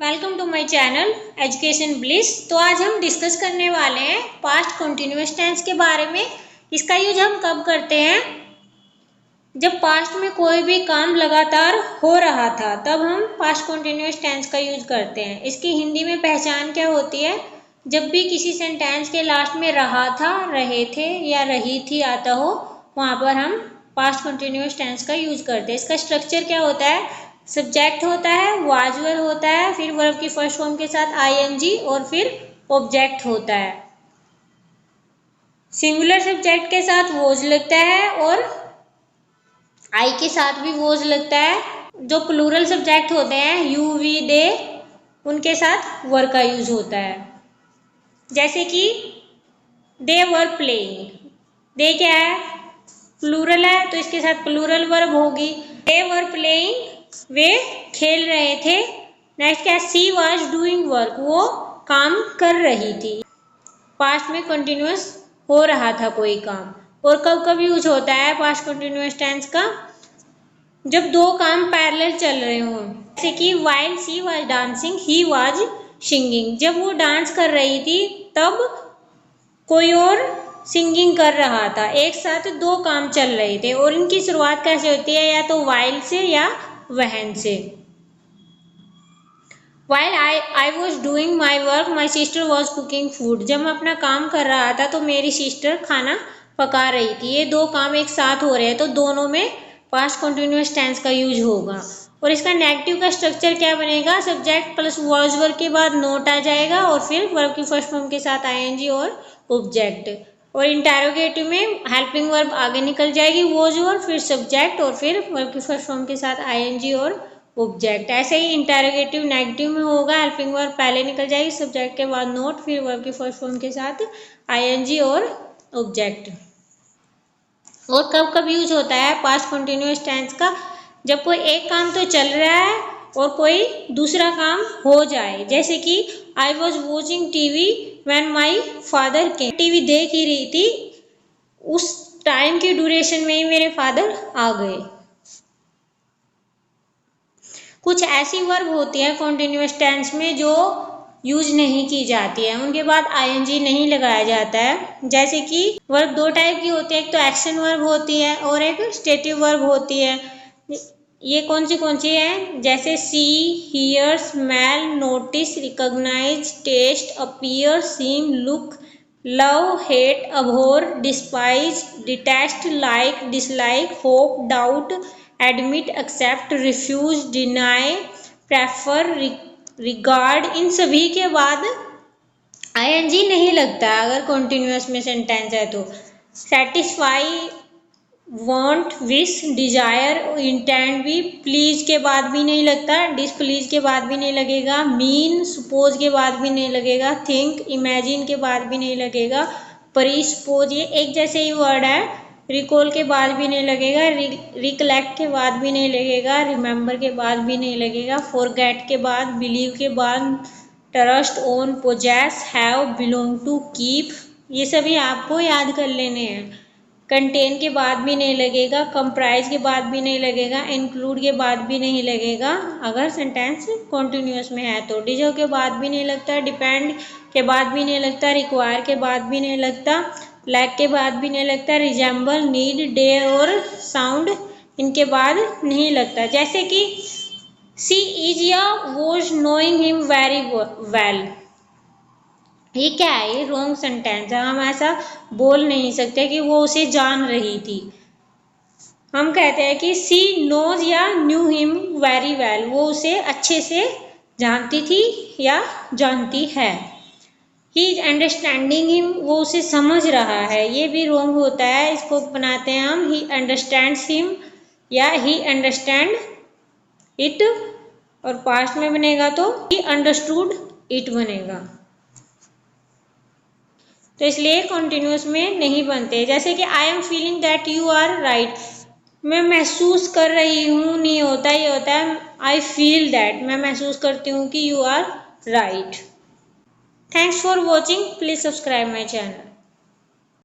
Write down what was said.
Welcome to my channel Education Bliss. तो आज हम डिस्कस करने वाले हैं पास्ट कंटिन्यूअस टेंस के बारे में। इसका यूज हम कब करते हैं? जब पास्ट में कोई भी काम लगातार हो रहा था तब हम पास्ट कंटिन्यूअस टेंस का यूज करते हैं। इसकी हिंदी में पहचान क्या होती है? जब भी किसी सेंटेंस के लास्ट में रहा था, रहे थे या रही थी आता हो, वहां पर हम पास्ट कंटिन्यूअस टेंस का यूज करते हैं। इसका स्ट्रक्चर क्या होता है? सब्जेक्ट होता है, वाज वर्ब होता है, फिर वर्ब की फर्स्ट फॉर्म के साथ आईएनजी और फिर ऑब्जेक्ट होता है। सिंगुलर सब्जेक्ट के साथ वोज लगता है और आई के साथ भी वोज लगता है। जो प्लूरल सब्जेक्ट होते हैं यू वी दे, उनके साथ वर का यूज होता है। जैसे कि दे वर प्लेइंग, दे क्या है? प्लूरल है तो इसके साथ प्लूरल वर्ब होगी। दे वर प्लेइंग, वे खेल रहे थे। नेक्स्ट क्या है? सी वॉज डूइंग वर्क, वो काम कर रही थी। पास्ट में कंटिन्यूअस हो रहा था कोई काम। और कब कब यूज होता है पास्ट कंटिन्यूअस टेंस का? जब दो काम पैरेलल चल रहे हों। जैसे कि while she was dancing he was singing, जब वो डांस कर रही थी तब कोई और सिंगिंग कर रहा था। एक साथ दो काम चल रहे थे और इनकी शुरुआत कैसे होती है? या तो वाइल से या वहन से। While I was doing my work, my sister was cooking food. जब मैं अपना काम कर रहा था तो मेरी सिस्टर खाना पका रही थी। ये दो काम एक साथ हो रहे हैं तो दोनों में पास्ट कंटिन्यूअस टेंस का यूज होगा। और इसका नेगेटिव का स्ट्रक्चर क्या बनेगा? सब्जेक्ट प्लस वॉज वर्ब के बाद नोट आ जाएगा और फिर वर्ब की फर्स्ट फॉर्म के साथ आईएनजी और ऑब्जेक्ट। और इंटेरोगेटिव में हेल्पिंग वर्ब आगे निकल जाएगी, वॉज वर्ब, फिर सब्जेक्ट और फिर वर्ब की फर्स्ट फॉर्म के साथ आईएनजी और ऑब्जेक्ट। ऐसे ही इंटेरोगेटिव नेगेटिव में होगा, हेल्पिंग वर्ब पहले निकल जाएगी, सब्जेक्ट के बाद नोट, फिर वर्ब की फर्स्ट फॉर्म के साथ आईएनजी और ऑब्जेक्ट। और कब कब यूज होता है पास्ट कंटिन्यूअस टेंस का? जब कोई एक काम तो चल रहा है और कोई दूसरा काम हो जाए। जैसे कि I was watching TV when my father came, TV देख ही रही थी, उस टाइम की ड्यूरेशन में ही मेरे फादर आ गए। कुछ ऐसी वर्ब होती है कंटिन्यूअस टेंस में जो यूज नहीं की जाती है, उनके बाद आईएनजी नहीं लगाया जाता है। जैसे कि वर्ब दो टाइप की होती है, एक तो एक्शन वर्ब होती है और एक स्टेटिव वर्ब होती है। ये कौन सी है? जैसे see, hear, smell, notice, recognise, taste, appear, seem, look, love, hate, abhor, despise, detest, like, dislike, hope, doubt, admit, accept, refuse, deny, prefer, regard. इन सभी के बाद आईएनजी नहीं लगता अगर कॉन्टिन्यूअस में सेंटेंस है तो। Satisfy, want, wish, desire, intend भी प्लीज के बाद भी नहीं लगता, डिसप्लीज के बाद भी नहीं लगेगा, मीन, सपोज के बाद भी नहीं लगेगा, थिंक, इमेजिन के बाद भी नहीं लगेगा, प्रीसपोज, ये एक जैसे ही वर्ड है, रिकॉल के बाद भी नहीं लगेगा, रिकलेक्ट के बाद भी नहीं लगेगा, रिमेंबर के बाद भी नहीं लगेगा, फॉरगेट के बाद, बिलीव के बाद, trust, own, possess, have, belong to, keep, ये सभी आपको याद कर लेने हैं। कंटेन के बाद भी नहीं लगेगा, कंप्राइज के बाद भी नहीं लगेगा, इंक्लूड के बाद भी नहीं लगेगा अगर सेंटेंस कॉन्टिन्यूअस में है तो। डिजर्व के बाद भी नहीं लगता, डिपेंड के बाद भी नहीं लगता, रिक्वायर के बाद भी नहीं लगता, लैक के बाद भी नहीं लगता, रिजेंबल, नीड, डेयर और साउंड इनके बाद नहीं लगता। जैसे कि सी इज या was knowing him very well, ये क्या है? ये रॉन्ग सेंटेंस है, हम ऐसा बोल नहीं सकते कि वो उसे जान रही थी। हम कहते हैं कि सी नोज या न्यू हिम वेरी वेल, वो उसे अच्छे से जानती थी या जानती है। ही इज अंडरस्टैंडिंग हिम, वो उसे समझ रहा है, ये भी रॉन्ग होता है। इसको बनाते हैं हम ही अंडरस्टैंड्स हिम या ही अंडरस्टैंड इट, और पास्ट में बनेगा तो ही अंडरस्टूड इट बनेगा। तो इसलिए कॉन्टिन्यूअस में नहीं बनते। जैसे कि I am feeling that you are right, मैं महसूस कर रही हूँ, नहीं होता, ये होता है आई फील दैट, मैं महसूस करती हूँ कि you are right. Thanks for watching, please subscribe my channel.